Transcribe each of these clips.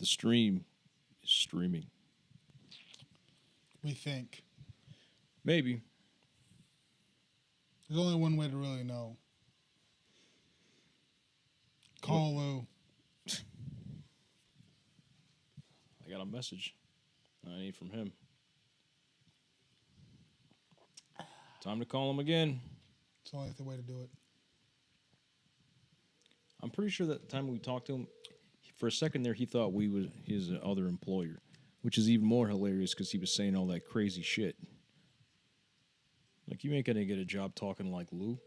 The stream is streaming. We think. Maybe. There's only one way to really know. Call Lou. I got a message. I need from him. Time to call him again. It's only the way to do it. I'm pretty sure that time we talked to him, for a second there, he thought we was his other employer, which is even more hilarious because he was saying all that crazy shit. Like, you ain't gonna get a job talking like Lou.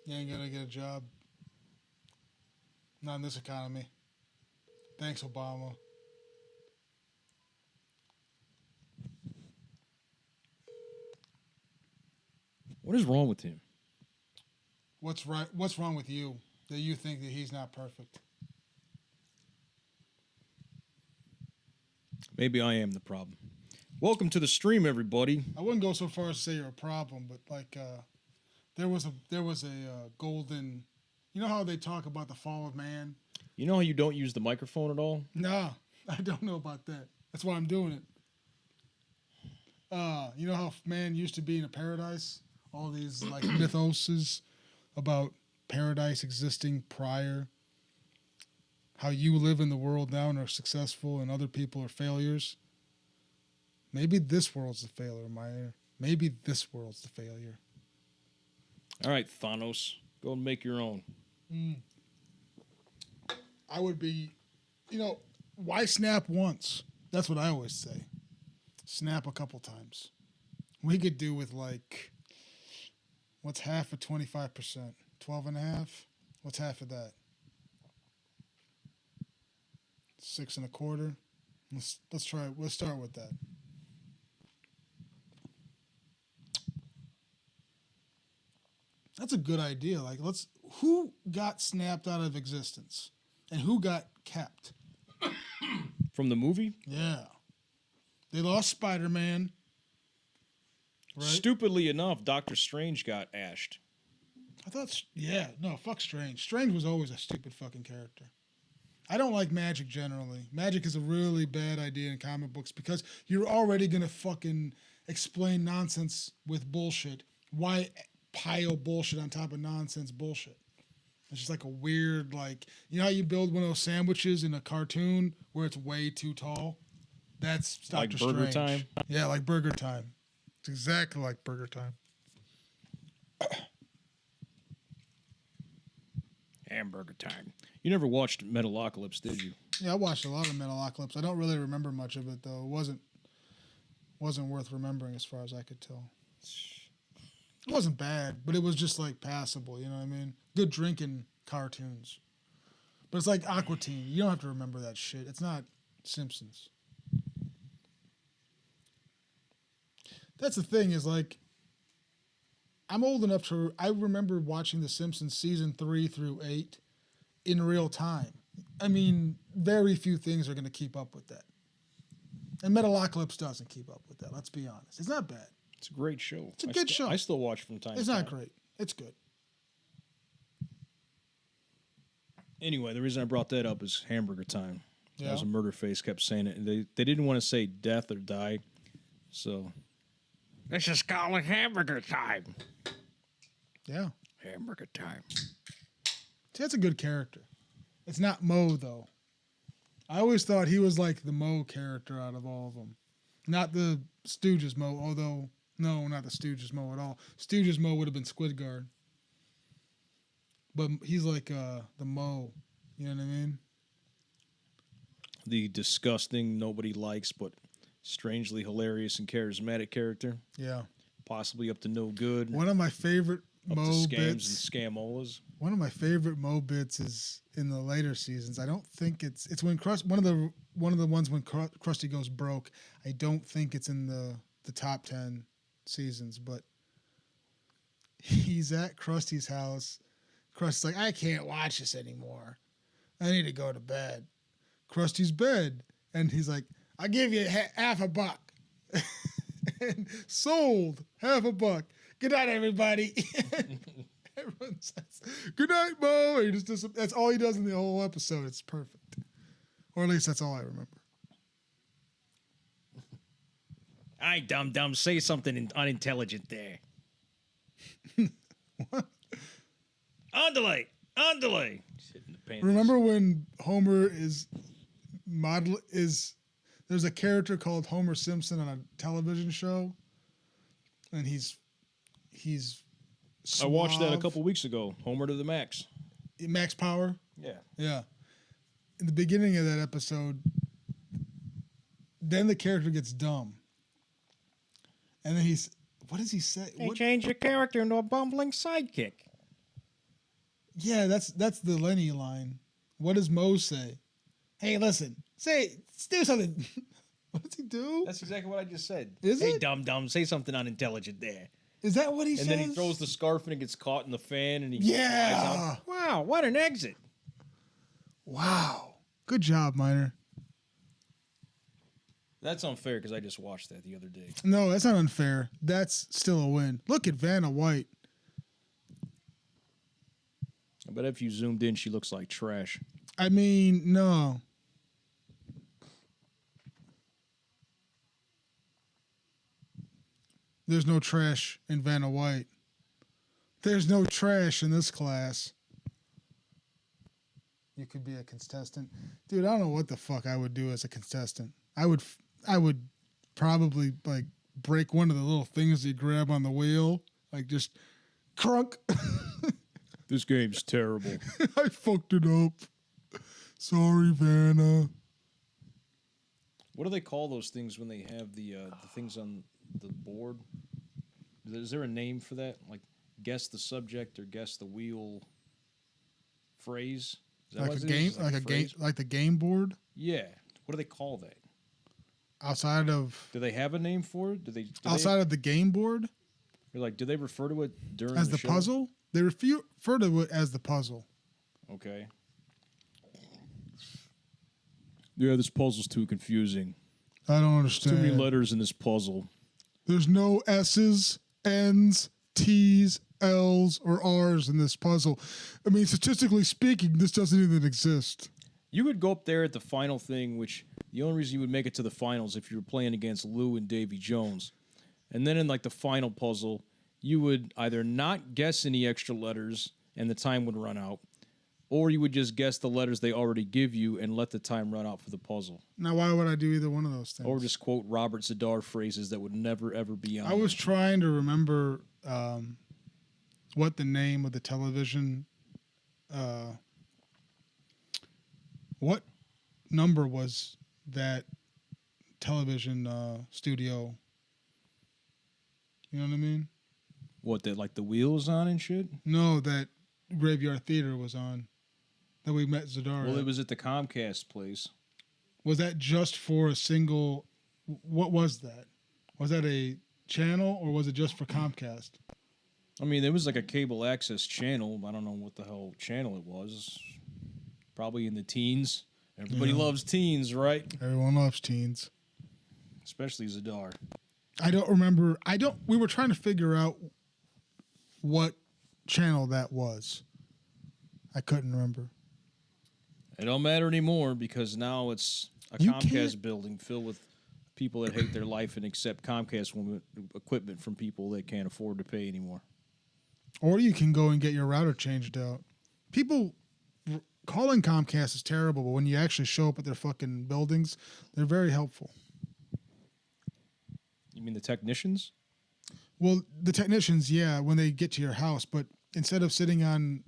You ain't gonna get a job. Not in this economy. Thanks, Obama. What is wrong with him? What's right? What's wrong with you that you think that he's not perfect? Maybe I am the problem. Welcome to the stream, everybody. I wouldn't go so far as to say you're a problem, but like there was a golden. You know how they talk about the fall of man? You know how you don't use the microphone at all? Nah, I don't know about that. That's why I'm doing it. You know how man used to be in a paradise? All these like mythoses about paradise existing prior. How you live in the world now and are successful and other people are failures. Maybe this world's the failure, Meyer. Maybe this world's the failure. All right, Thanos. Go and make your own. I would be, why snap once? That's what I always say. Snap a couple times. We could do with like, what's half of 25%? 12 and a half? What's half of that? 6 and a quarter? Let's try it. Let's start with that. That's a good idea. Like, who got snapped out of existence? And who got kept? From the movie? Yeah. They lost Spider-Man. Right? Stupidly enough, Doctor Strange got ashed. I thought, fuck Strange. Strange was always a stupid fucking character. I don't like magic generally. Magic is a really bad idea in comic books because you're already going to fucking explain nonsense with bullshit. Why pile bullshit on top of nonsense bullshit? It's just like a weird, like, you know how you build one of those sandwiches in a cartoon where it's way too tall? That's Doctor Strange. Like Burger Time? Yeah, like Burger Time. It's exactly like Burger Time. Hamburger Time. You never watched Metalocalypse, did you? Yeah, I watched a lot of Metalocalypse. I don't really remember much of it, though. It wasn't worth remembering as far as I could tell. It wasn't bad, but it was just like passable, you know what I mean? Good drinking cartoons. But it's like Aqua Teen. You don't have to remember that shit. It's not Simpsons. That's the thing is like, I'm old enough I remember watching The Simpsons season 3 through 8 in real time. I mean, very few things are going to keep up with that. And Metalocalypse doesn't keep up with that, let's be honest. It's not bad. It's a great show. It's a good show. I still watch from time to time. It's not great. It's good. Anyway, the reason I brought that up is Hamburger Time. Yeah. That was a murder face kept saying it. They didn't want to say death or die, so let's just call it Hamburger Time. Yeah. Hamburger Time. See, that's a good character. It's not Moe, though. I always thought he was like the Moe character out of all of them. Not the Stooges Moe, although, no, not the Stooges Moe at all. Stooges Moe would have been Squidguard. But he's like the Moe. You know what I mean? The disgusting, nobody likes, but strangely hilarious and charismatic character. Yeah. Possibly up to no good. One of my favorite up Moe to scams bits. and scamolas. One of my favorite Moe bits is in the later seasons. I don't think it's when one of the ones when Krusty goes broke. I don't think it's in the top 10 seasons, but he's at Krusty's house. Krusty's like, I can't watch this anymore. I need to go to bed. Krusty's bed, and he's like, I'll give you half a buck. And sold $50. Good night, everybody. Everyone says, good night, Mo. That's all he does in the whole episode. It's perfect. Or at least that's all I remember. I dumb, say something unintelligent there. What? On delay. Remember when Homer there's a character called Homer Simpson on a television show, and he's I watched that a suave. couple weeks ago. Homer to the max. Max Power. Yeah. Yeah. In the beginning of that episode, then the character gets dumb. And then what does he say? They changed your character into a bumbling sidekick. Yeah, that's the Lenny line. What does Mo say? Hey, listen, do something. What does he do? That's exactly what I just said. Is hey, it? dumb, say something unintelligent there. Is that what he says? And then he throws the scarf and it gets caught in the fan and he Yeah. flies out. Wow, what an exit. Wow. Good job, Miner. That's unfair because I just watched that the other day. No, that's not unfair. That's still a win. Look at Vanna White. I bet if you zoomed in, she looks like trash. I mean, no. There's no trash in Vanna White. There's no trash in this class. You could be a contestant. Dude, I don't know what the fuck I would do as a contestant. I would probably like break one of the little things you grab on the wheel. Like just crunk. This game's terrible. I fucked it up. Sorry, Vanna. What do they call those things when they have the things on the board? Is there a name for that? Like guess the subject or guess the wheel phrase? Is that Like what a it game, is? like a game, phrase? like the game board. Yeah. What do they call that? Outside of Do they have a name for it? Do outside of the game board or like do they refer to it during as the the show? puzzle, they refer to it as the puzzle. Okay. Yeah, this puzzle's too confusing. I don't Too understand. many letters in this puzzle. There's no S's, N's, T's, L's, or R's in this puzzle. I mean, statistically speaking, this doesn't even exist. You would go up there at the final thing, which the only reason you would make it to the finals if you were playing against Lou and Davy Jones. And then in like the final puzzle, you would either not guess any extra letters and the time would run out, or you would just guess the letters they already give you and let the time run out for the puzzle. Now, why would I do either one of those things? Or just quote Robert Zadar phrases that would never, ever be on I was there. trying to remember what the name of the television, what number was that television studio? You know what I mean? What, that like the wheels on and shit? No, that Graveyard Theater was on, that we met Zadar Well, at. it was at the Comcast place. Was that just for a single? What was that? Was that a channel or was it just for Comcast? I mean, it was like a cable access channel. I don't know what the hell channel it was. Probably in the teens. Everybody Yeah. loves teens, right? Everyone loves teens. Especially Zadar. I don't remember. We were trying to figure out what channel that was. I couldn't remember. It don't matter anymore because now it's a You Comcast can't- building filled with people that hate their life and accept Comcast equipment from people that can't afford to pay anymore. Or you can go and get your router changed out. People calling Comcast is terrible, but when you actually show up at their fucking buildings, they're very helpful. You mean the technicians? Well, the technicians, yeah, when they get to your house, but instead of sitting on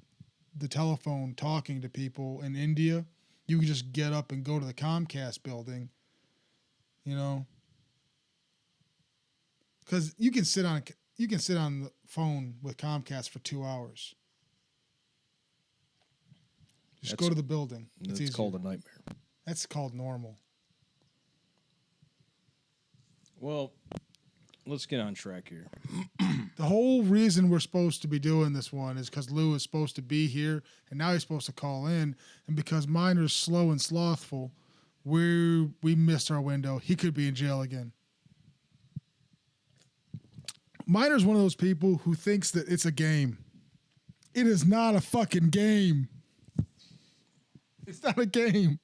the telephone talking to people in India, you can just get up and go to the Comcast building, you know? Because you can sit on the phone with Comcast for 2 hours. Just go to the building. It's easier. called a nightmare. That's called normal. Well, let's get on track here. The whole reason we're supposed to be doing this one is because Lou is supposed to be here, and now he's supposed to call in. And because Miner's slow and slothful, we missed our window. He could be in jail again. Miner's one of those people who thinks that it's a game. It is not a fucking game. It's not a game.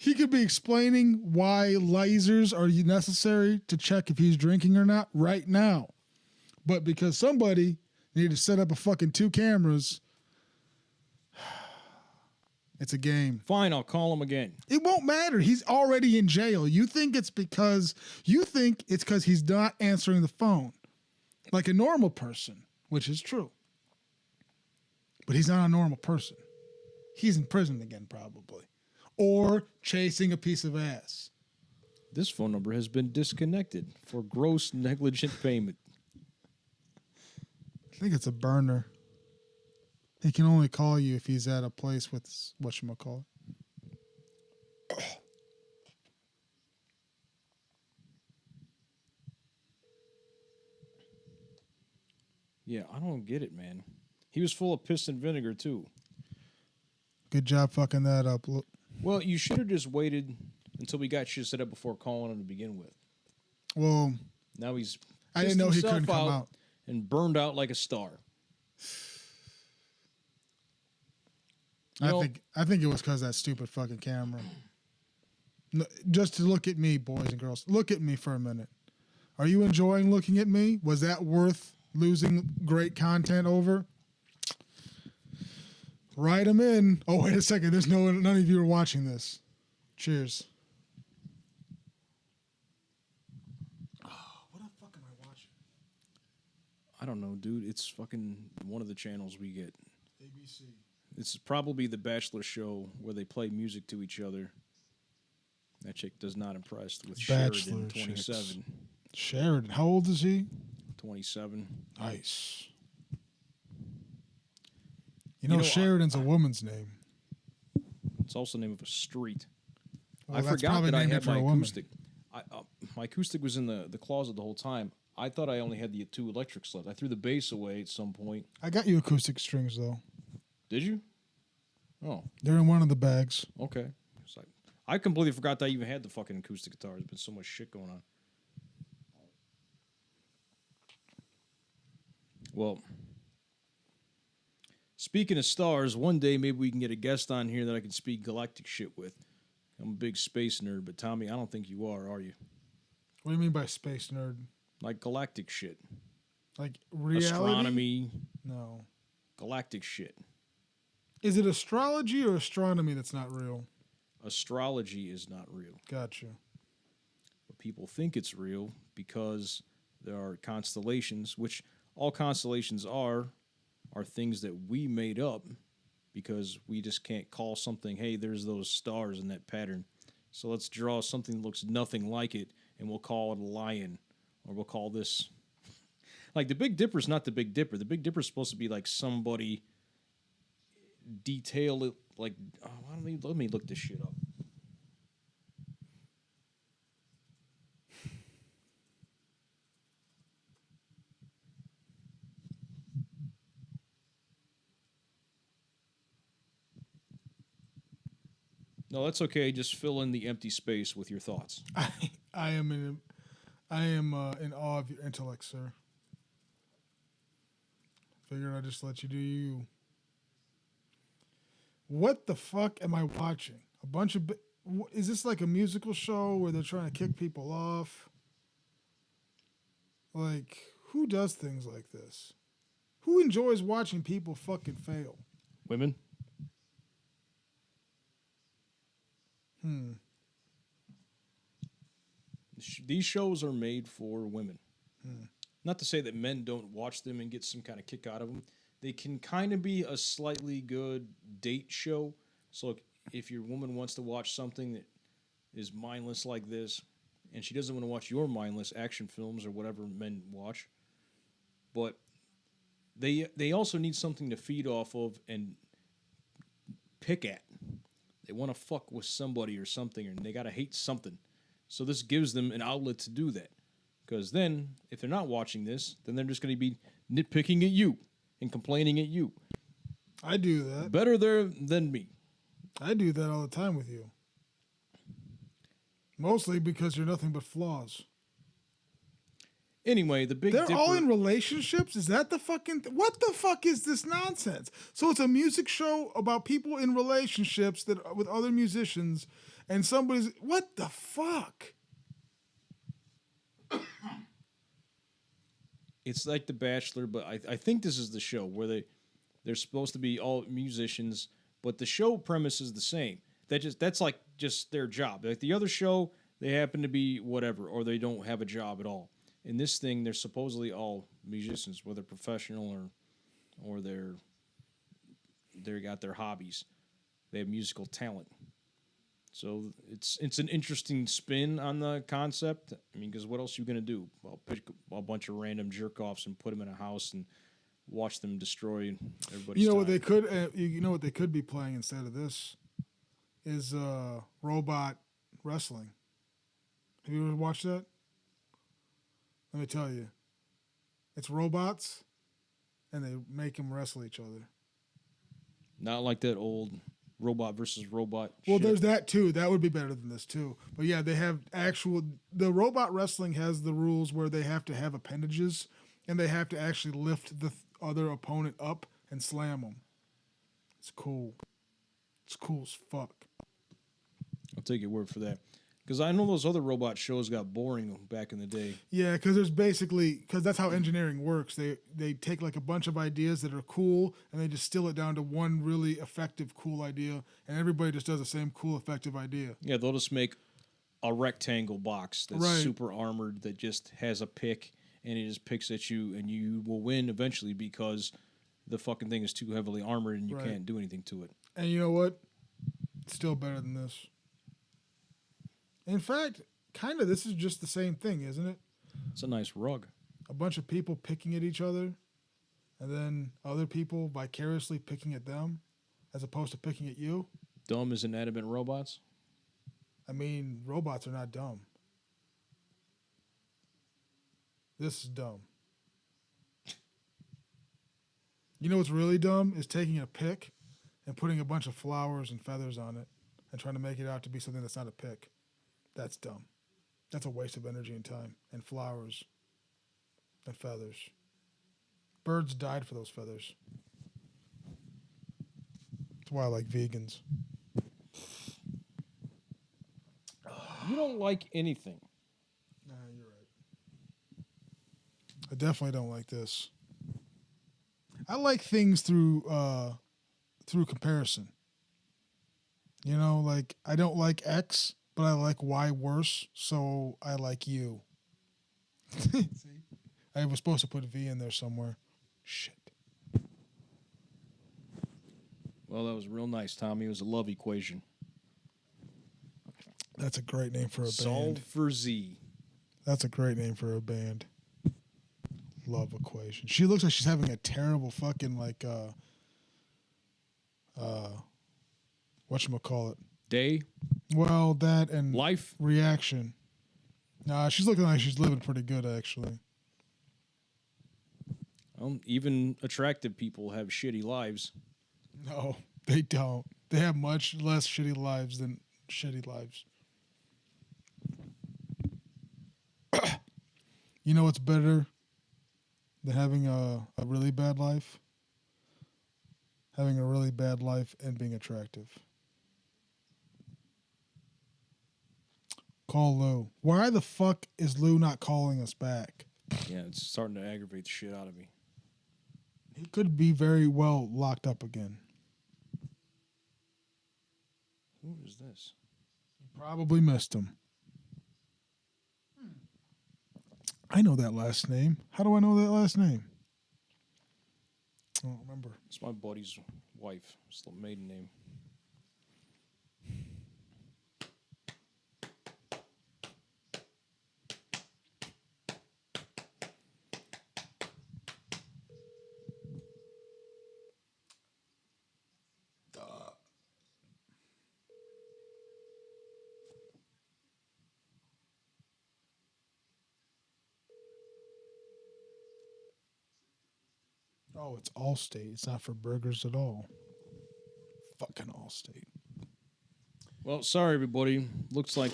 He could be explaining why lasers are necessary to check if he's drinking or not right now. But because somebody needed to set up a fucking 2 cameras, it's a game. Fine, I'll call him again. It won't matter. He's already in jail. You think it's because he's not answering the phone like a normal person, which is true. But he's not a normal person. He's in prison again, probably. Or chasing a piece of ass. This phone number has been disconnected for gross negligent payment. I think it's a burner. He can only call you if he's at a place with whatchamacallit. Yeah, I don't get it, man. He was full of piss and vinegar, too. Good job fucking that up. Look. Well, you should have just waited until we got shit set up before calling him to begin with. Well, Now he's I didn't know he couldn't come out. And burned out like a star. I think it was because of that stupid fucking camera. No, just to look at me, boys and girls. Look at me for a minute. Are you enjoying looking at me? Was that worth losing great content over? Write them in. Oh, wait a second. There's none of you are watching this. Cheers. Oh, what the fuck am I watching? I don't know, dude. It's fucking one of the channels we get. ABC. It's probably the Bachelor show where they play music to each other. That chick does not impress with Bachelor Sheridan, 27. chicks. Sheridan. How old is he? 27. Nice. You know Sheridan's a woman's name. It's also the name of a street. Well, I that's forgot probably that I named had after my a woman. acoustic. My acoustic was in the closet the whole time. I thought I only had the 2 electrics left. I threw the bass away at some point. I got you acoustic strings, though. Did you? Oh, They're in one of the bags. okay. It's like, I completely forgot that I even had the fucking acoustic guitar. There's been so much shit going on. Well, speaking of stars, one day maybe we can get a guest on here that I can speak galactic shit with. I'm a big space nerd, but Tommy, I don't think you are you? What do you mean by space nerd? Like galactic shit. Like reality? Astronomy, No. galactic shit. Is it astrology or astronomy that's not real? Astrology is not real. Gotcha. But people think it's real because there are constellations, which all constellations are things that we made up because we just can't call something, hey, there's those stars in that pattern. So let's draw something that looks nothing like it, and we'll call it a lion. Or we'll call this... Like, the Big Dipper's not the Big Dipper. The Big Dipper's supposed to be like somebody detail it, like... Oh, let me look this shit up. No, that's okay. Just fill in the empty space with your thoughts. I am in awe of your intellect, sir. Figured I'd just let you do you. What the fuck am I watching? A bunch of... Is this like a musical show where they're trying to kick people off? Like, who does things like this? Who enjoys watching people fucking fail? Women? These shows are made for women. Not to say that men don't watch them and get some kind of kick out of them. They can kind of be a slightly good date show. So if your woman wants to watch something that is mindless like this, and she doesn't want to watch your mindless action films or whatever men watch, but they also need something to feed off of and pick at. They want to fuck with somebody or something, and they got to hate something. So this gives them an outlet to do that. Because then, if they're not watching this, then they're just going to be nitpicking at you and complaining at you. I do that. Better there than me. I do that all the time with you. Mostly because you're nothing but flaws. Anyway, the Big They're Dipper... all in relationships? Is that the fucking... What the fuck is this nonsense? So it's a music show about people in relationships that with other musicians, and somebody's what the fuck? It's like The Bachelor, but I think this is the show where they're supposed to be all musicians, but the show premise is the same. That's like just their job. Like the other show, they happen to be whatever, or they don't have a job at all. In this thing, they're supposedly all musicians, whether professional or they got their hobbies. They have musical talent. So it's an interesting spin on the concept. I mean, because what else are you gonna do? Well, pick a bunch of random jerk offs and put them in a house and watch them destroy everybody's You know time. what they could? You know what they could be playing instead of this is robot wrestling. Have you ever watched that? Let me tell you, it's robots, and they make them wrestle each other. Not like that old robot versus robot. Well, shit. there's that too. That would be better than this too. But yeah, they have the robot wrestling has the rules where they have to have appendages and they have to actually lift the other opponent up and slam them. It's cool. It's cool as fuck. I'll take your word for that. Because I know those other robot shows got boring back in the day. Yeah, because that's how engineering works. They take like a bunch of ideas that are cool and they distill it down to one really effective, cool idea, and everybody just does the same cool, effective idea. Yeah, they'll just make a rectangle box that's Right. super armored that just has a pick and it just picks at you and you will win eventually because the fucking thing is too heavily armored and you Right. can't do anything to it. And you know what? It's still better than this. In fact, kind of this is just the same thing, isn't it? It's a nice rug. A bunch of people picking at each other, and then other people vicariously picking at them, as opposed to picking at you. Dumb as inanimate robots. I mean, robots are not dumb. This is dumb. You know what's really dumb is taking a pick and putting a bunch of flowers and feathers on it and trying to make it out to be something that's not a pick. That's dumb. That's a waste of energy and time and flowers and feathers. Birds died for those feathers. That's why I like vegans. You don't like anything. Nah, you're right. I definitely don't like this. I like things through comparison. You know, like I don't like X, but I like Y worse, so I like you. See? I was supposed to put a V in there somewhere. Shit. Well, that was real nice, Tommy. It was a love equation. That's a great name for a Solve band. for Z. That's a great name for a band. Love equation. She looks like she's having a terrible fucking whatchamacallit. Day. Well, that and Life. reaction. Nah, she's looking like she's living pretty good actually. Even attractive people have shitty lives. No, they don't. They have much less shitty lives than shitty lives. You know what's better than having a really bad life? Having a really bad life and being attractive. Call Lou. Why the fuck is Lou not calling us back? Yeah, it's starting to aggravate the shit out of me. He could be very well locked up again. Who is this? You probably missed him. I know that last name. How do I know that last name? I don't remember. It's my buddy's wife. It's the maiden name. Oh, it's Allstate. It's not for burgers at all. Fucking Allstate. Well, sorry, everybody. Looks like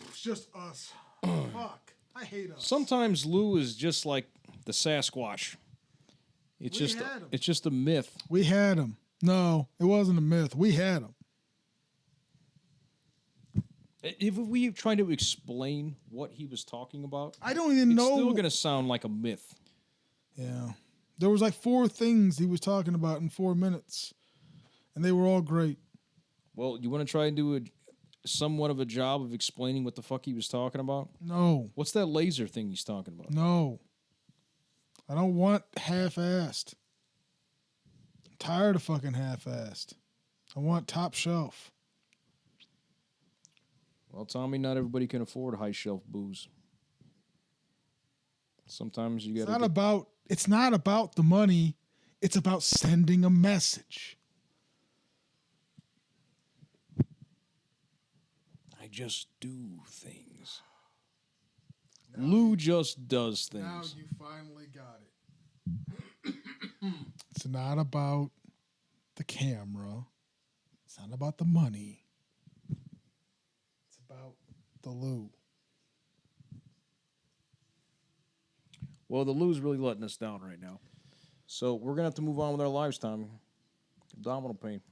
It's just us. Fuck. I hate us. sometimes Lou is just like the Sasquatch. It's We just had him. it's just a myth. We had him. No, it wasn't a myth. We had him. If we try to explain what he was talking about, I don't even it's know. still going to sound like a myth. Yeah. There was like 4 things he was talking about in 4 minutes, and they were all great. Well, you want to try and do somewhat of a job of explaining what the fuck he was talking about? No. What's that laser thing he's talking about? No. I don't want half-assed. I'm tired of fucking half-assed. I want top shelf. Well, Tommy, not everybody can afford high shelf booze. Sometimes you got to. It's not about the money. It's about sending a message. I just do things. Lou just does things. Now you finally got it. It's not about the camera. It's not about the money. It's about the Lou. Well, the Lou's really letting us down right now. So we're going to have to move on with our lives, Tommy. Abdominal pain.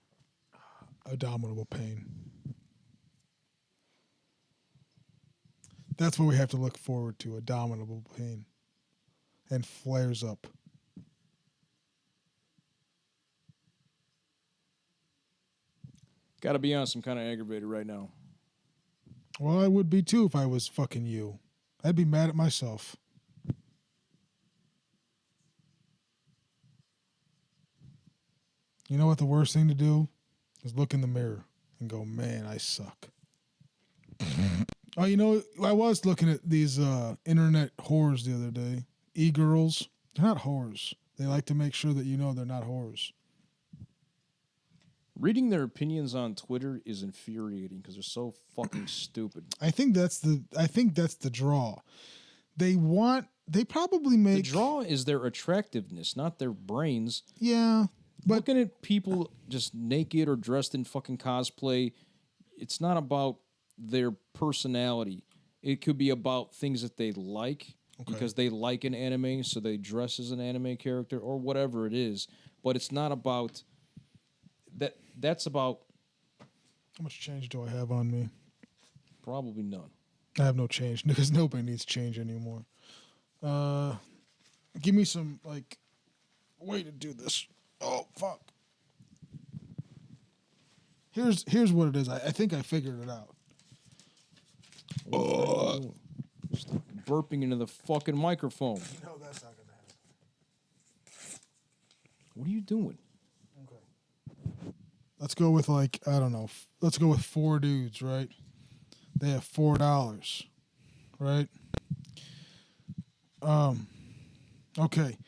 Abdominal pain. That's what we have to look forward to, abdominal pain. And flares up. Got to be honest, I'm kind of aggravated right now. Well, I would be too if I was fucking you. I'd be mad at myself. You know what the worst thing to do is look in the mirror and go, man, I suck. Oh, you know, I was looking at these internet whores the other day. E-girls. They're not whores. They like to make sure that you know they're not whores. Reading their opinions on Twitter is infuriating because they're so fucking stupid. I think that's the draw. They probably make... The draw is their attractiveness, not their brains. Yeah. But looking at people just naked or dressed in fucking cosplay, it's not about their personality. It could be about things that they like because they like an anime, so they dress as an anime character or whatever it is. But it's not about that. That's about... How much change do I have on me? Probably none. I have no change because nobody needs change anymore. Give me some way to do this. Oh, fuck. Here's what it is. I think I figured it out. Just burping into the fucking microphone. No, that's not going to happen. What are you doing? Okay. Let's go with I don't know. Let's go with 4 dudes, right? They have $4, right? Okay.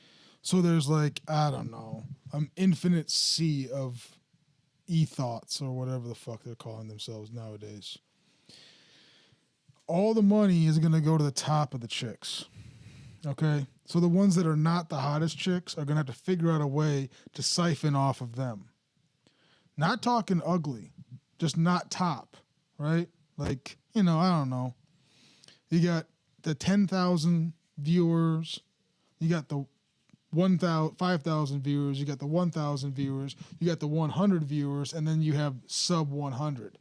So there's I don't know, an infinite sea of e-thoughts or whatever the fuck they're calling themselves nowadays. All the money is going to go to the top of the chicks. Okay? So the ones that are not the hottest chicks are going to have to figure out a way to siphon off of them. Not talking ugly, just not top, right? I don't know. You got the 10,000 viewers, you got the 5,000 viewers, you got the 1,000 viewers, you got the 100 viewers, and then you have sub 100.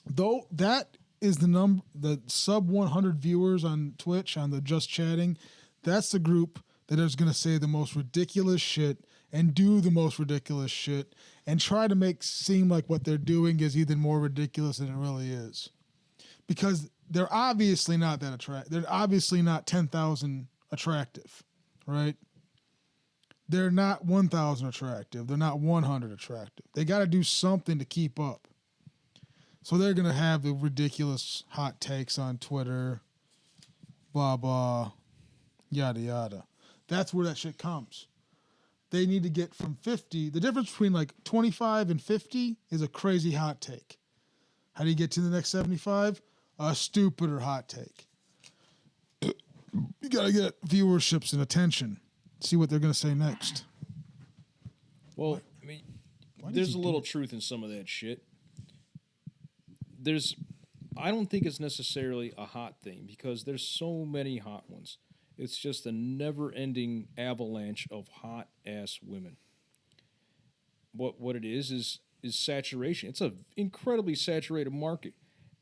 Though that is the sub 100 viewers on Twitch, on the Just Chatting, that's the group that is going to say the most ridiculous shit and do the most ridiculous shit and try to seem like what they're doing is even more ridiculous than it really is. Because they're obviously not that attractive. They're obviously not 10,000 attractive, right? They're not 1,000 attractive. They're not 100 attractive. They got to do something to keep up. So they're going to have the ridiculous hot takes on Twitter, blah, blah, yada, yada. That's where that shit comes. They need to get from 50. The difference between 25 and 50 is a crazy hot take. How do you get to the next 75? A stupider hot take. You got to get viewerships and attention. See what they're going to say next. Well, I mean, there's a little truth in some of that shit. I don't think it's necessarily a hot thing because there's so many hot ones. It's just a never-ending avalanche of hot-ass women. What it is saturation. It's an incredibly saturated market.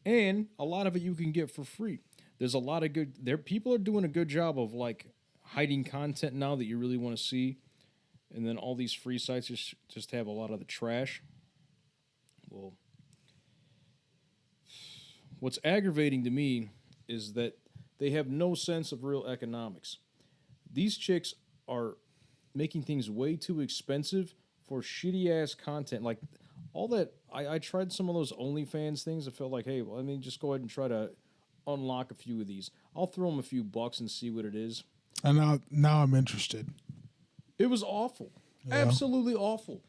And a lot of it you can get for free. There's a lot of good there. People are doing a good job of like hiding content now that you really want to see, and then all these free sites just have a lot of the trash. Well, what's aggravating to me is that they have no sense of real economics. These chicks are making things way too expensive for shitty ass content. Like all that, I tried some of those OnlyFans things. I felt like, hey, well, I mean, just go ahead and try to unlock a few of these. I'll throw them a few bucks and see what it is. And now I'm interested. It was awful, absolutely awful.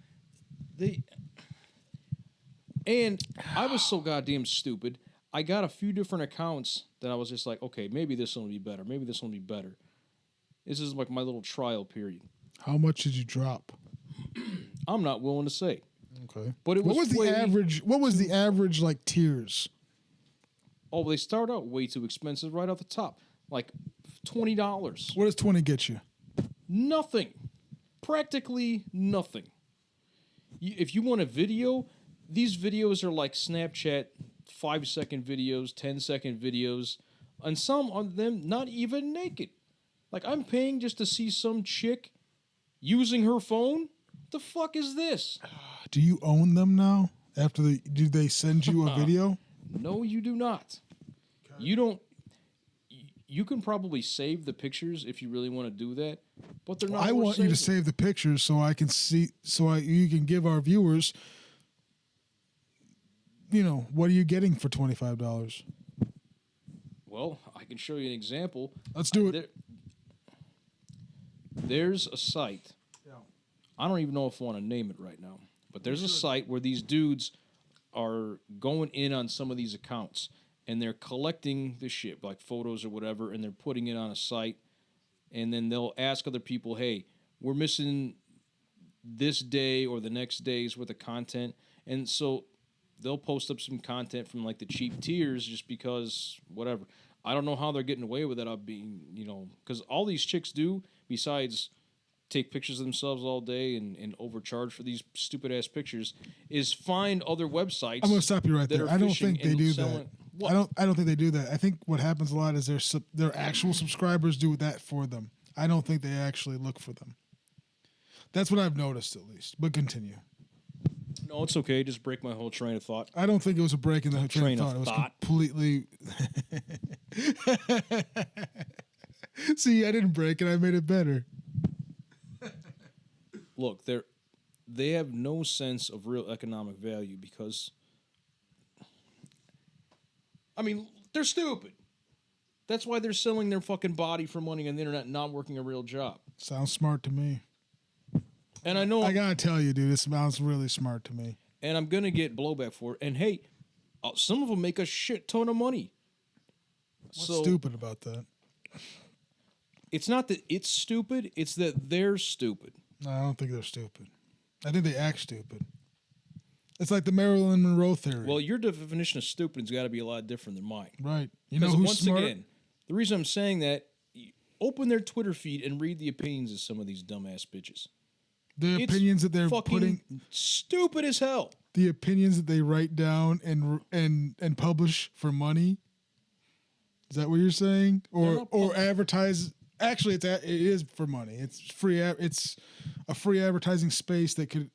And I was so goddamn stupid. I got a few different accounts that I was just like, okay, maybe this one will be better. Maybe this one will be better. This is like my little trial period. How much did you drop? I'm not willing to say. Okay. But it was what was the average? What was the average like tiers? Oh, they start out way too expensive right off the top, like $20. What does 20 get you? Nothing, practically nothing. If you want a video, these videos are like Snapchat 5-second videos, 10-second videos, and some of them not even naked. Like I'm paying just to see some chick using her phone. The fuck is this? Do you own them now? Do they send you a video? No, you do not. Okay. You don't. You can probably save the pictures if you really want to do that, but they're not. I want you to save the pictures so I can see, you can give our viewers. You know, what are you getting for $25? Well, I can show you an example. Let's do it. There's a site. Yeah. I don't even know if I want to name it right now, but there's a site where these dudes are going in on some of these accounts, and they're collecting the shit, like photos or whatever, and they're putting it on a site, and then they'll ask other people, hey, we're missing this day or the next day's worth of content, and so they'll post up some content from like the cheap tiers just because whatever. I don't know how they're getting away with it. I'll being, because all these chicks do, besides take pictures of themselves all day and overcharge for these stupid ass pictures, is find other websites. I'm gonna stop you right there. I don't think they do that. What? I don't think they do that. I think what happens a lot is their actual subscribers do that for them. I don't think they actually look for them. That's what I've noticed at least. But continue. No, it's okay. Just break my whole train of thought. I don't think it was a break in the train of thought. It was completely. See, I didn't break it. I made it better. Look, they have no sense of real economic value because, I mean, they're stupid. That's why they're selling their fucking body for money on the internet and not working a real job. Sounds smart to me. And I know I gotta tell you, dude, it sounds really smart to me. And I'm gonna get blowback for it. And hey, some of them make a shit ton of money. What's stupid about that? It's not that it's stupid; it's that they're stupid. No, I don't think they're stupid. I think they act stupid. It's like the Marilyn Monroe theory. Well, your definition of stupid has got to be a lot different than mine. Right. You know who's smart? Again, the reason I'm saying that, open their Twitter feed and read the opinions of some of these dumbass bitches. The opinions that they're putting stupid as hell. The opinions that they write down and publish for money. Is that what you're saying? Or advertise? Actually, it is for money. It's free. It's a free advertising space that could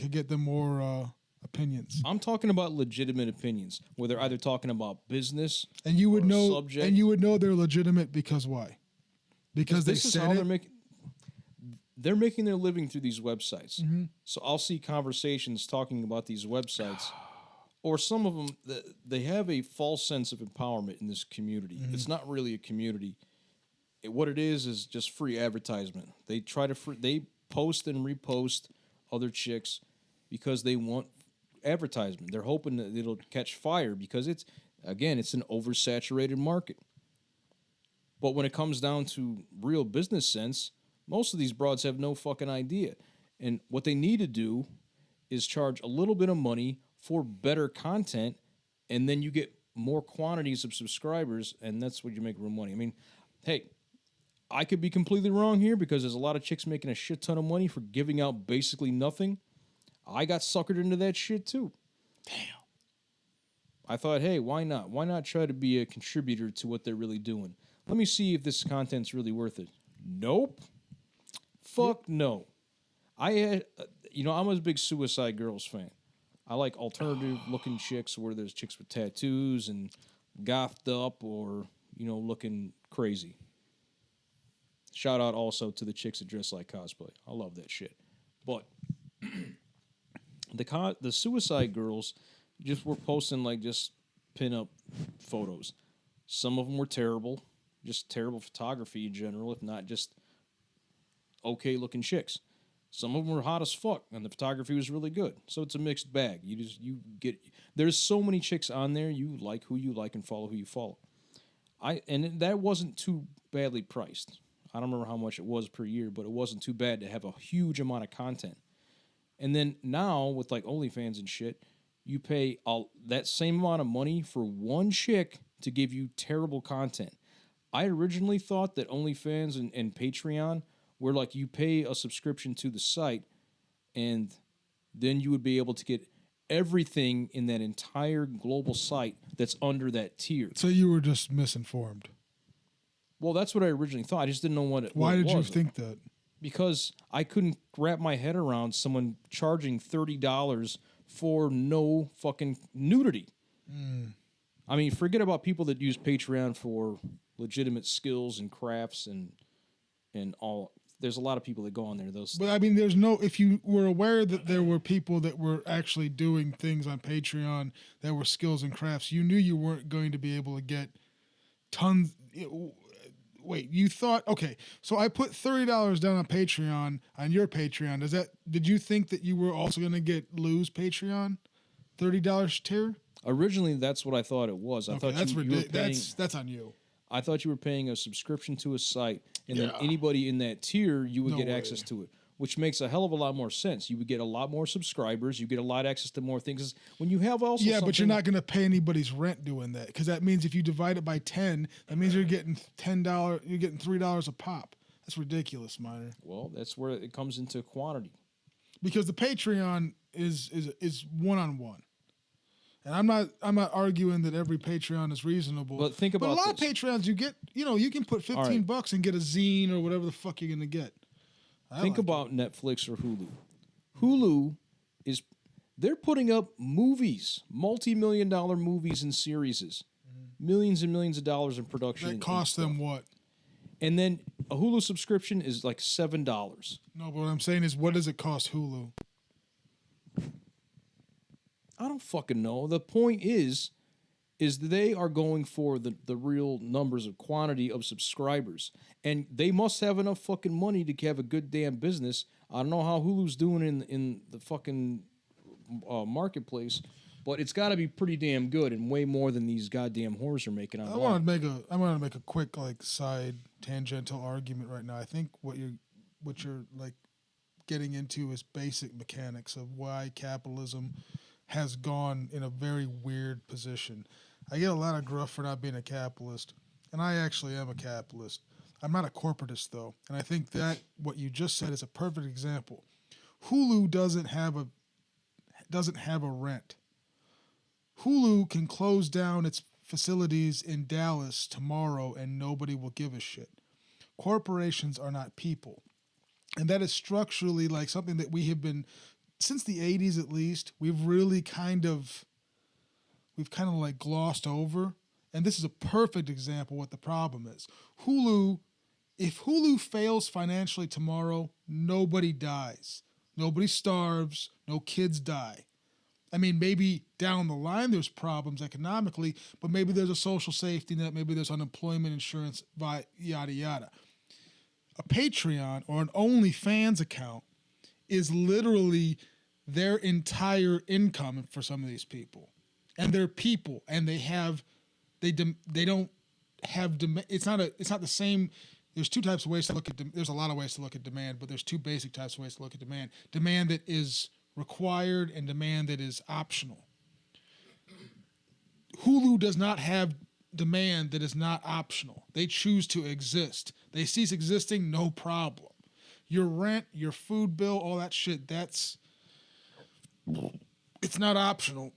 get them more opinions. I'm talking about legitimate opinions, where they're either talking about business and you would know subject. And you would know they're legitimate because why? Because they said it. They're making their living through these websites. Mm-hmm. So I'll see conversations talking about these websites. Or some of them, they have a false sense of empowerment in this community. Mm-hmm. It's not really a community. What it is just free advertisement. They try to they post and repost other chicks because they want advertisement. They're hoping that it'll catch fire because it's an oversaturated market. But when it comes down to real business sense, most of these broads have no fucking idea. And what they need to do is charge a little bit of money for better content, and then you get more quantities of subscribers, and that's where you make real money. I mean, hey, I could be completely wrong here because there's a lot of chicks making a shit ton of money for giving out basically nothing. I got suckered into that shit too. Damn. I thought, hey, why not? Why not try to be a contributor to what they're really doing? Let me see if this content's really worth it. Nope. Fuck no. I had, I'm a big Suicide Girls fan. I like alternative looking chicks where there's chicks with tattoos and gothed up or, looking crazy. Shout out also to the chicks that dress like cosplay. I love that shit. But the Suicide Girls just were posting like just pin-up photos. Some of them were terrible, just terrible photography in general, if not just okay looking chicks. Some of them were hot as fuck, and the photography was really good. So it's a mixed bag. There's so many chicks on there. You like who you like and follow who you follow. And that wasn't too badly priced. I don't remember how much it was per year, but it wasn't too bad to have a huge amount of content. And then now with like OnlyFans and shit, you pay that same amount of money for one chick to give you terrible content. I originally thought that OnlyFans and Patreon were like you pay a subscription to the site and then you would be able to get everything in that entire global site that's under that tier. So you were just misinformed. Well, that's what I originally thought. I just didn't know what it was. Why did you think that? Because I couldn't wrap my head around someone charging $30 for no fucking nudity. I mean, forget about people that use Patreon for legitimate skills and crafts and all. There's a lot of people that go on there. But I mean, if you were aware that there were people that were actually doing things on Patreon that were skills and crafts, you knew you weren't going to be able to get tons. Wait, you thought, okay, so I put $30 down on Patreon, on your Patreon. Did you think that you were also going to lose Patreon? $30 tier? Originally, that's what I thought it was. I thought that's you were paying, that's on you. I thought you were paying a subscription to a site, and then anybody in that tier, you would get access to it, which makes a hell of a lot more sense. You would get a lot more subscribers. You get a lot of access to more things. When you have also but you're not going to pay anybody's rent doing that, because that means if you divide it by 10, that means you're getting $10. You're getting $3 a pop. That's ridiculous, Miner. Well, that's where it comes into quantity. Because the Patreon is one-on-one. And I'm not arguing that every Patreon is reasonable. But think about a lot of Patreons you get, you can put $15 and get a zine or whatever the fuck you're gonna get. Think about Netflix or Hulu. Hulu they're putting up movies, multi-million-dollar movies and series, millions and millions of dollars in production. That costs them what? And then a Hulu subscription is like $7. No, but what I'm saying is, what does it cost Hulu? I don't fucking know. The point is they are going for the real numbers of quantity of subscribers. And they must have enough fucking money to have a good damn business. I don't know how Hulu's doing in the fucking marketplace, but it's got to be pretty damn good and way more than these goddamn whores are making online. I want to make a quick side tangential argument right now. I think what you're like getting into is basic mechanics of why capitalism has gone in a very weird position. I get a lot of gruff for not being a capitalist, and I actually am a capitalist. I'm not a corporatist, though, and I think that what you just said is a perfect example. Hulu doesn't have a rent. Hulu can close down its facilities in Dallas tomorrow, and nobody will give a shit. Corporations are not people, and that is structurally like something that we have been, since the 80s at least, we've kind of like glossed over. And this is a perfect example of what the problem is. If Hulu fails financially tomorrow, nobody dies. Nobody starves. No kids die. I mean, maybe down the line there's problems economically, but maybe there's a social safety net, maybe there's unemployment insurance, yada, yada. A Patreon or an OnlyFans account is literally their entire income for some of these people. And they're people, and they don't have demand. It's not the same. There's two types of ways to look at. There's a lot of ways to look at demand, but there's two basic types of ways to look at demand: demand that is required and demand that is optional. Hulu does not have demand that is not optional. They choose to exist. They cease existing, no problem. Your rent, your food bill, all that shit, it's not optional.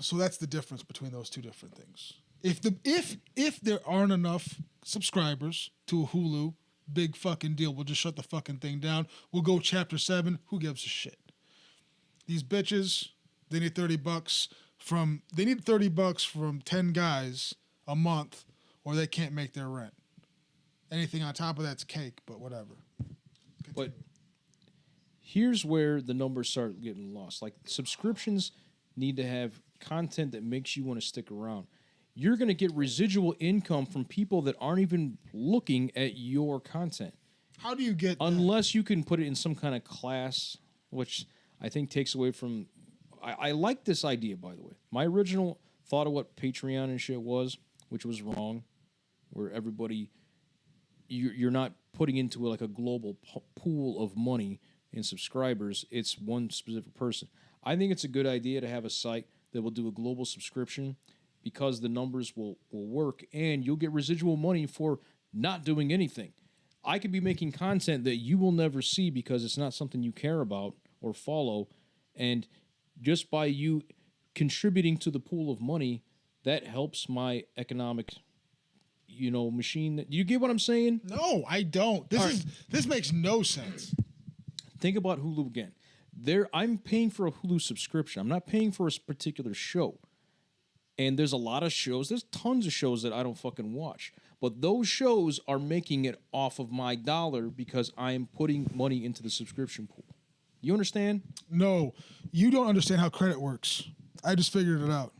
So that's the difference between those two different things. If there aren't enough subscribers to a Hulu, big fucking deal. We'll just shut the fucking thing down. We'll go chapter 7. Who gives a shit? These bitches, they need $30 from 10 guys a month, or they can't make their rent. Anything on top of that's cake, but whatever. But here's where the numbers start getting lost. Like, subscriptions need to have content that makes you want to stick around. You're going to get residual income from people that aren't even looking at your content. How do you get that? Unless you can put it in some kind of class, which I think takes away from... I like this idea, by the way. My original thought of what Patreon and shit was, which was wrong, where everybody... You're not putting into like a global pool of money in subscribers. It's one specific person. I think it's a good idea to have a site that will do a global subscription, because the numbers will work and you'll get residual money for not doing anything. I could be making content that you will never see because it's not something you care about or follow, and just by you contributing to the pool of money, that helps my economic, machine. Do you get what I'm saying? No, I don't. This makes no sense. Think about Hulu again. I'm paying for a Hulu subscription. I'm not paying for a particular show. And there's a lot of shows. There's tons of shows that I don't fucking watch. But those shows are making it off of my dollar because I am putting money into the subscription pool. You understand? No, you don't understand how credit works. I just figured it out.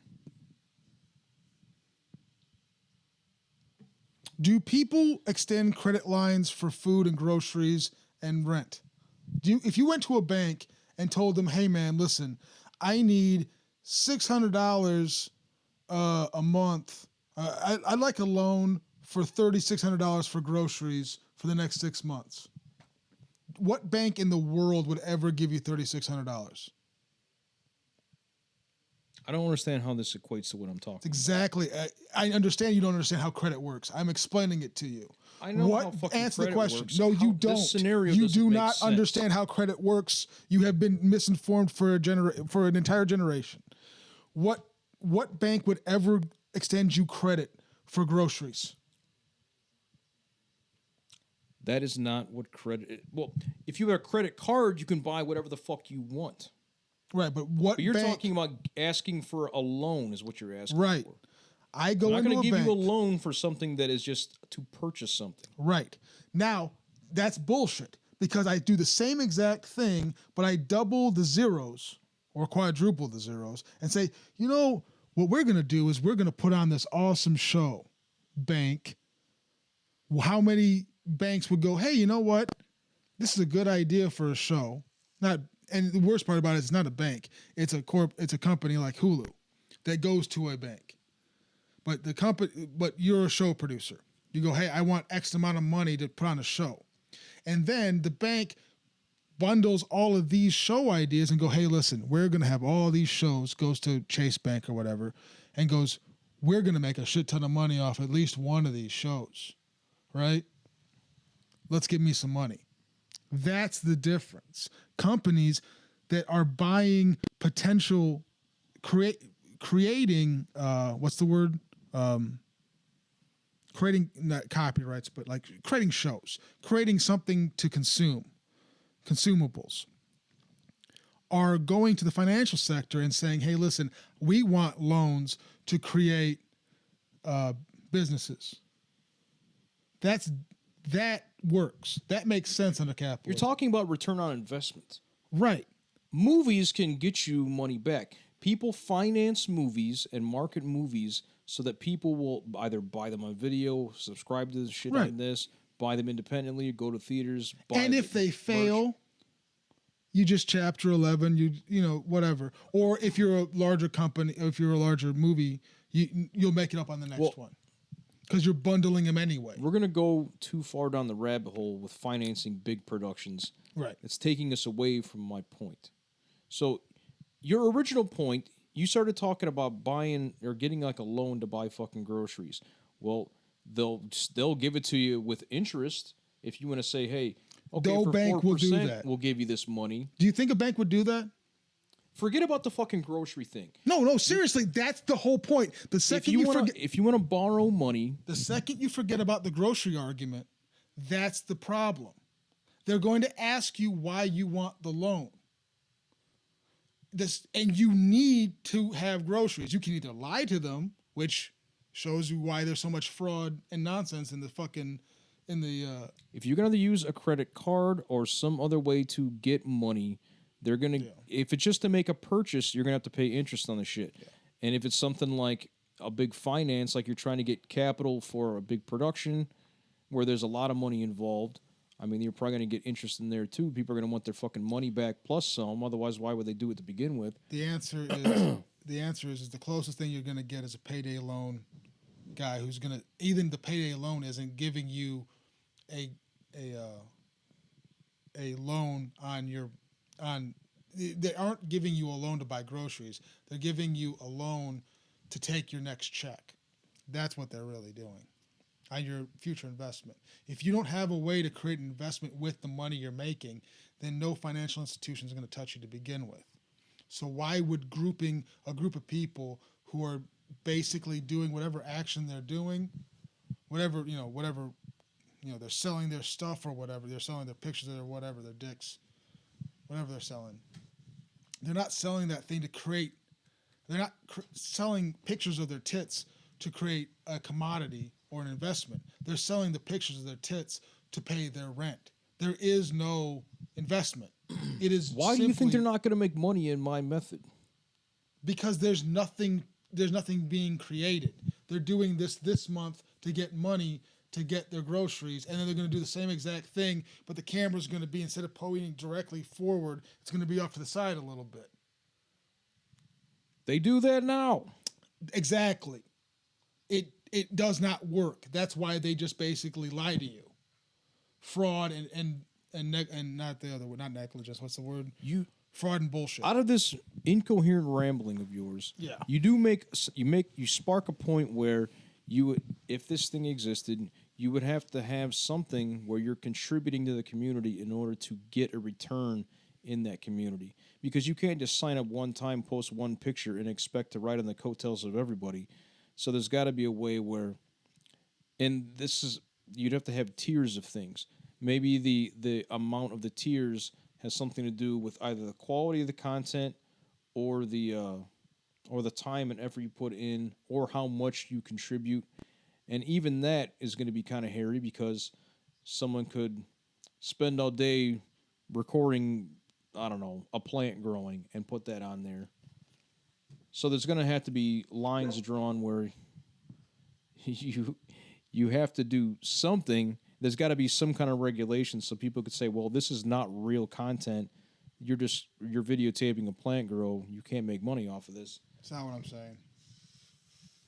Do people extend credit lines for food and groceries and rent? If you went to a bank and told them, hey, man, listen, I need $600 a month. I'd like a loan for $3,600 for groceries for the next 6 months. What bank in the world would ever give you $3,600? I don't understand how this equates to what I'm talking Exactly. I understand you don't understand how credit works. I'm explaining it to you. I know how fucking Answer the credit question. works. No, you This don't. scenario You doesn't do make not sense. understand how credit works. You have been misinformed for an entire generation. What bank would ever extend you credit for groceries? That is not what credit... Well, if you have a credit card, you can buy whatever the fuck you want. Right, but what But you're bank? talking about asking for a loan is what you're asking Right. for. I go I'm not into going a to give bank. you a loan for something that is just to purchase something. Right. Now, that's bullshit because I do the same exact thing, but I double the zeros or quadruple the zeros and say, what we're going to do is we're going to put on this awesome show, bank. How many banks would go, hey, you know what? This is a good idea for a show. And the worst part about it is it's not a bank. It's a company like Hulu that goes to a bank. But you're a show producer. You go, hey, I want X amount of money to put on a show. And then the bank bundles all of these show ideas and go, hey, listen, we're going to have all these shows, goes to Chase Bank or whatever, and goes, we're going to make a shit ton of money off at least one of these shows, right? Let's give me some money. That's the difference. Companies that are buying potential, creating, what's the word? Creating, not copyrights, but like creating shows, creating something to consume, consumables, are going to the financial sector and saying, hey, listen, we want loans to create businesses. That works. That makes sense under capitalism. You're talking about return on investment. Right. Movies can get you money back. People finance movies and market movies so that people will either buy them on video, subscribe to the shit Right. on this, buy them independently, go to theaters. Buy And if they fail, you just chapter 11, whatever. Or if you're a larger company, if you're a larger movie, you'll make it up on the next one. Because you're bundling them anyway. We're going to go too far down the rabbit hole with financing big productions. Right. It's taking us away from my point. So your original point, you started talking about buying or getting like a loan to buy fucking groceries. Well, they'll give it to you with interest if you want to say, hey, okay, No for bank will do 4%, that. we'll give you this money. Do you think a bank would do that? Forget about the fucking grocery thing. No, seriously, that's the whole point. The second If you want to borrow money, the second you forget about the grocery argument, that's the problem. They're going to ask you why you want the loan. And you need to have groceries. You can either lie to them, which shows you why there's so much fraud and nonsense in the fucking if you're going to use a credit card or some other way to get money, they're going to if it's just to make a purchase, you're going to have to pay interest on the shit. Yeah. And if it's something like a big finance, like you're trying to get capital for a big production where there's a lot of money involved, I mean, you're probably going to get interest in there too. People are going to want their fucking money back plus some. Otherwise, why would they do it to begin with? The answer is the closest thing you're going to get is a payday loan guy who's going to, even the payday loan isn't giving you a loan they aren't giving you a loan to buy groceries. They're giving you a loan to take your next check. That's what they're really doing on your future investment. If you don't have a way to create an investment with the money you're making, then no financial institution is going to touch you to begin with. So why would grouping a group of people who are basically doing whatever action they're doing, whatever, they're selling their stuff or whatever, they're selling their pictures or whatever, their dicks, whatever they're selling. They're not selling that thing to create, they're not selling pictures of their tits to create a commodity or an investment. They're selling the pictures of their tits to pay their rent. There is no investment. It is Why do you think they're not going to make money in my method? Because there's nothing being created. They're doing this month to get money to get their groceries, and then they're going to do the same exact thing, but the camera's going to be, instead of pointing directly forward, it's going to be off to the side a little bit. They do that now. Exactly. It does not work. That's why they just basically lie to you. Fraud and not the other word, not negligence. What's the word? Fraud and bullshit. Out of this incoherent rambling of yours, you spark a point where you would, if this thing existed, you would have to have something where you're contributing to the community in order to get a return in that community. Because you can't just sign up one time, post one picture, and expect to ride on the coattails of everybody. So there's got to be a way where, and you'd have to have tiers of things. Maybe the amount of the tiers has something to do with either the quality of the content or the time and effort you put in, or how much you contribute. And even that is going to be kind of hairy, because someone could spend all day recording, I don't know, a plant growing and put that on there. So there's going to have to be lines drawn where you have to do something. There's got to be some kind of regulation so people could say, well, this is not real content. You're videotaping a plant grow. You can't make money off of this. That's not what I'm saying.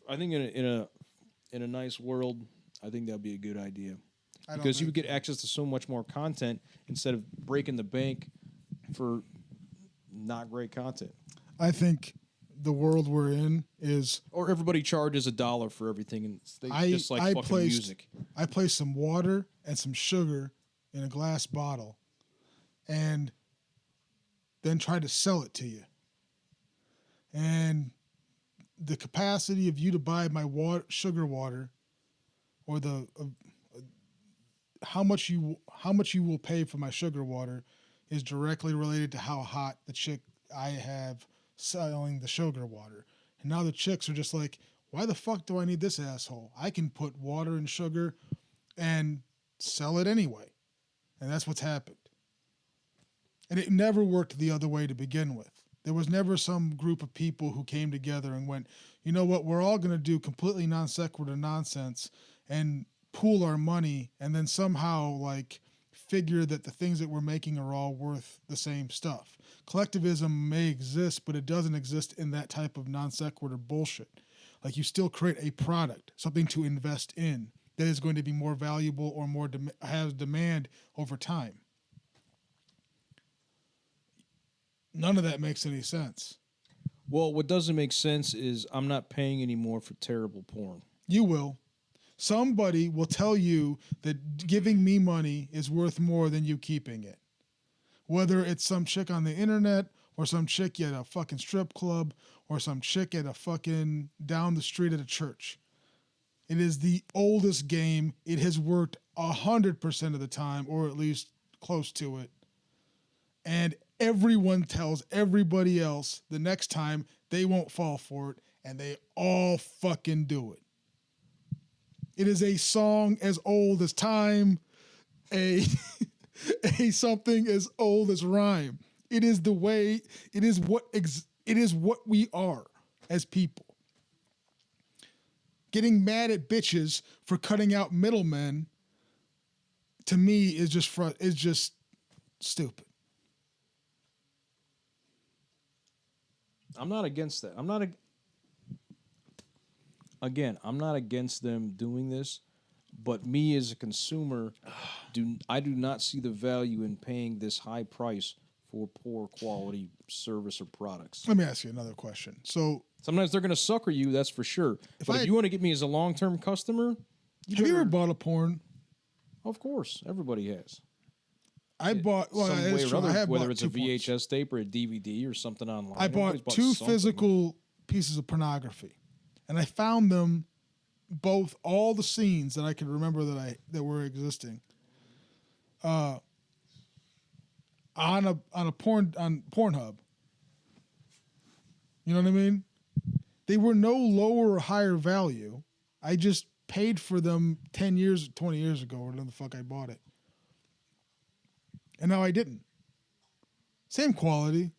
I think in a nice world, I think that'd be a good idea, because you would get access to so much more content instead of breaking the bank for not great content. I think the world we're in is, or everybody charges $1 for everything, and just like fucking music. I place some water and some sugar in a glass bottle, and then try to sell it to you. And the capacity of you to buy my sugar water, or how much you will pay for my sugar water, is directly related to how hot the chick I have selling the sugar water. And now the chicks are just like, why the fuck do I need this asshole? I can put water and sugar and sell it anyway. And that's what's happened. And it never worked the other way to begin with. There was never some group of people who came together and went, you know what, we're all going to do completely non sequitur nonsense and pool our money, and then somehow figure that the things that we're making are all worth the same stuff. Collectivism may exist, but it doesn't exist in that type of non sequitur bullshit. You still create a product, something to invest in, that is going to be more valuable or more has demand over time. None of that makes any sense. Well, what doesn't make sense is I'm not paying anymore for terrible porn. You will. Somebody will tell you that giving me money is worth more than you keeping it. Whether it's some chick on the internet, or some chick at a fucking strip club, or some chick at a fucking down the street at a church. It is the oldest game. It has worked 100% of the time, or at least close to it. And everyone tells everybody else the next time they won't fall for it, and they all fucking do it. It is a song as old as time, a something as old as rhyme. It is the way. It is what we are as people. Getting mad at bitches for cutting out middlemen, to me, is just stupid. I'm not against that. I'm not against them doing this, but me as a consumer, I do not see the value in paying this high price for poor quality service or products. Let me ask you another question. So sometimes they're going to sucker you, that's for sure. If you want to get me as a long-term customer, have you ever bought a porn? Of course, everybody has. I bought some way or other, whether it's a VHS VHS tape or a DVD or something online. I bought two physical pieces of pornography, and I found them both, all the scenes that I could remember that were existing, on Pornhub. You know what I mean? They were no lower or higher value. I just paid for them 10 years, 20 years ago, or whatever the fuck I bought it. And now I didn't. Same quality.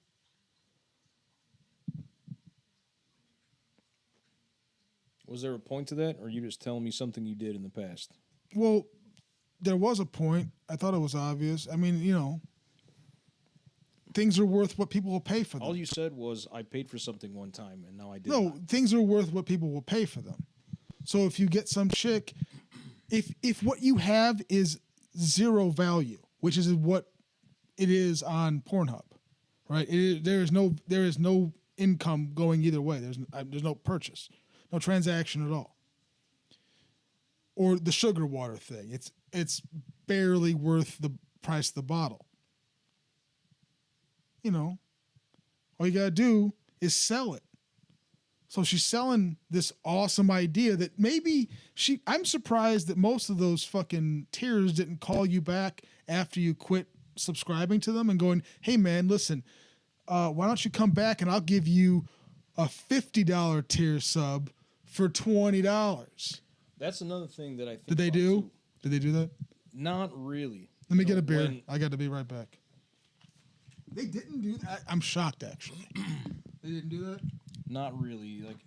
Was there a point to that, or are you just telling me something you did in the past? Well, there was a point. I thought it was obvious. I mean, you know, things are worth what people will pay for them. All you said was, I paid for something one time, and now I did No, not. things are worth what people will pay for them. So if you get some chick, if what you have is zero value, which is what it is on Pornhub, right? There is no income going either way. There's no purchase, no transaction at all. Or the sugar water thing. It's barely worth the price of the bottle. You know, all you gotta do is sell it. So she's selling this awesome idea that maybe I'm surprised that most of those fucking tiers didn't call you back after you quit subscribing to them and going, hey man, listen, why don't you come back and I'll give you a $50 tier sub for $20. That's another thing that I think. Did they do? Too. Did they do that? Not really. Let me get a beer. I got to be right back. They didn't do that. I'm shocked, actually. They didn't do that? Not really. Like,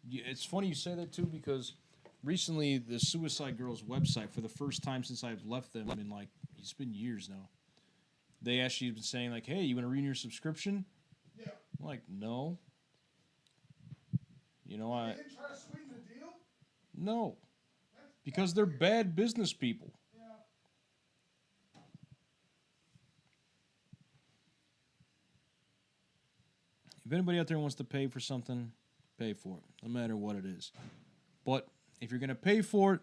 it's funny you say that too, because recently the Suicide Girls website, for the first time since I've left them in it's been years now, they actually been saying like, hey, you want to renew your subscription? Yeah. I'm like, no. You know, They didn't try to sweeten the deal? No. Because they're bad business people. Yeah. If anybody out there wants to pay for something, pay for it, no matter what it is. But if you're going to pay for it,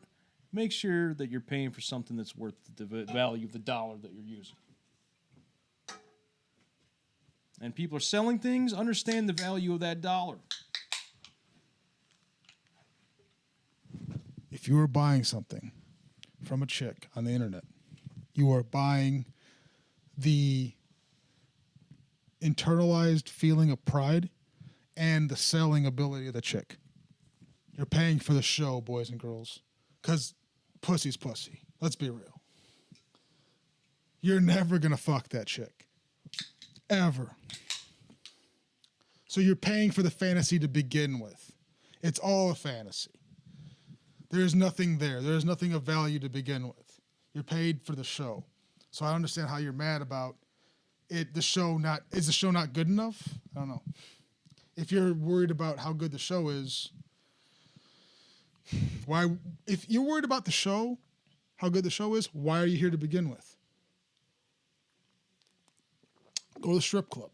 make sure that you're paying for something that's worth the value of the dollar that you're using. And people are selling things, understand the value of that dollar. If you are buying something from a chick on the internet, you are buying the internalized feeling of pride and the selling ability of the chick. You're paying for the show, boys and girls, because pussy's pussy. Let's be real. You're never going to fuck that chick. Ever. So you're paying for the fantasy to begin with. It's all a fantasy. There's nothing there. There's nothing of value to begin with. You're paid for the show. So I understand how you're mad about it. Is the show not good enough? I don't know. If you're worried about how good the show is, if you're worried about the show, how good the show is, why are you here to begin with? Go to the strip club.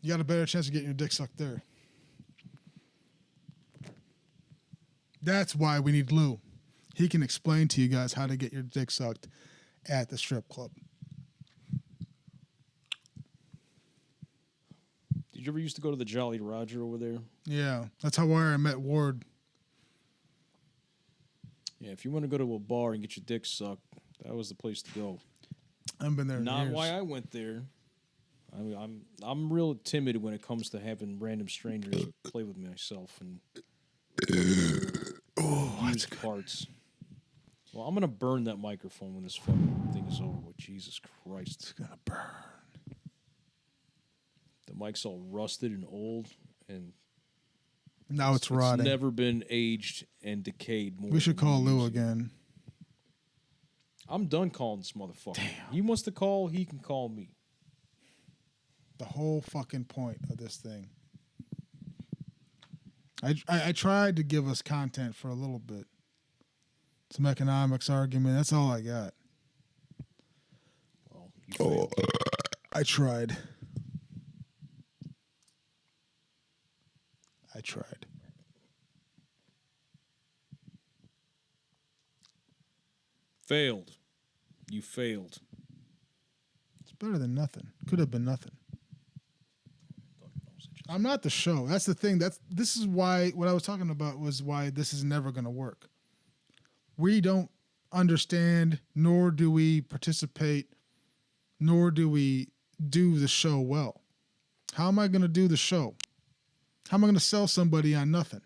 You got a better chance of getting your dick sucked there. That's why we need Lou. He can explain to you guys how to get your dick sucked at the strip club. Did you ever used to go to the Jolly Roger over there? Yeah, that's how I met Ward. Yeah, if you want to go to a bar and get your dick sucked, that was the place to go. I've been there. Not years. why I went there. I mean, I'm real timid when it comes to having random strangers play with myself and use parts. Well, I'm gonna burn that microphone when this fucking thing is over with. Jesus Christ, It's gonna burn. the mic's all rusted and old, and Now it's rotting. It's never been aged and decayed more. We should than call Lou years. again. I'm done calling this motherfucker. Damn. He wants to call, he can call me. The whole fucking point of this thing. I tried to give us content for a little bit. Some economics argument. That's all I got. Well, you failed. I tried. Failed. You failed. It's better than nothing. Could have been nothing. I'm not the show. That's the thing. This is why what I was talking about was why this is never going to work. We don't understand, nor do we participate, nor do we do the show well. How am I going to do the show? How am I going to sell somebody on nothing?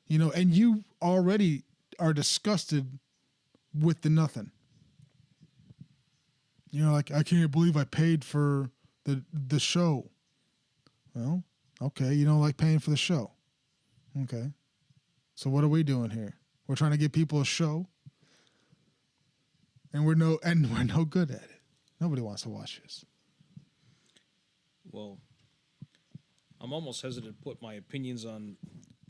You know, and you already are disgusted with the nothing. You know, like, I can't believe I paid for the show. Well, okay, you don't like paying for the show. Okay. So what are we doing here? We're trying to give people a show, and we're no good at it. Nobody wants to watch this. Well, I'm almost hesitant to put my opinions on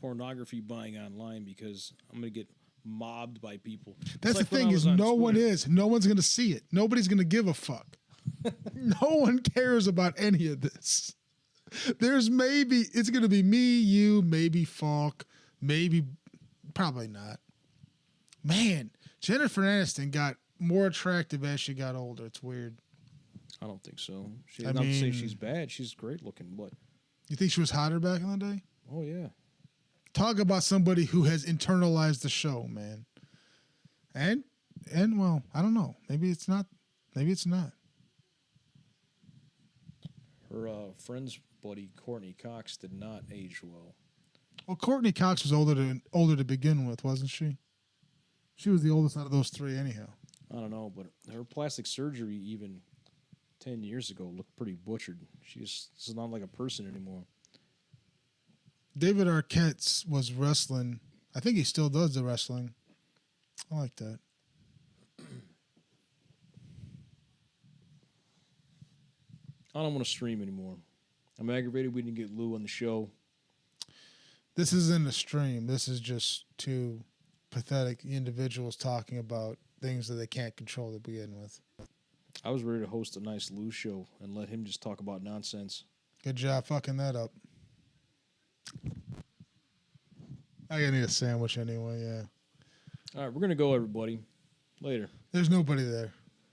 pornography buying online because I'm going to get mobbed by people. That's the thing is no one is. No one's going to see it. Nobody's going to give a fuck. No one cares about any of this. It's going to be me, you, maybe Falk, probably not. Man, Jennifer Aniston got more attractive as she got older. It's weird. I don't think so. Not to say she's bad. She's great looking, but... You think she was hotter back in the day? Oh, yeah. Talk about somebody who has internalized the show, man. And well, I don't know. Maybe it's not. Her friend's buddy, Courtney Cox, did not age well. Well, Courtney Cox was older to begin with, wasn't she? She was the oldest out of those three anyhow. I don't know, but her plastic surgery even 10 years ago looked pretty butchered. She's not like a person anymore. David Arquette was wrestling. I think he still does the wrestling. I like that. I don't want to stream anymore. I'm aggravated we didn't get Lou on the show. This isn't a stream. This is just two pathetic individuals talking about things that they can't control to begin with. I was ready to host a nice Lou show and let him just talk about nonsense. Good job fucking that up. I gotta need a sandwich anyway, yeah. All right, we're going to go, everybody. Later. There's nobody there.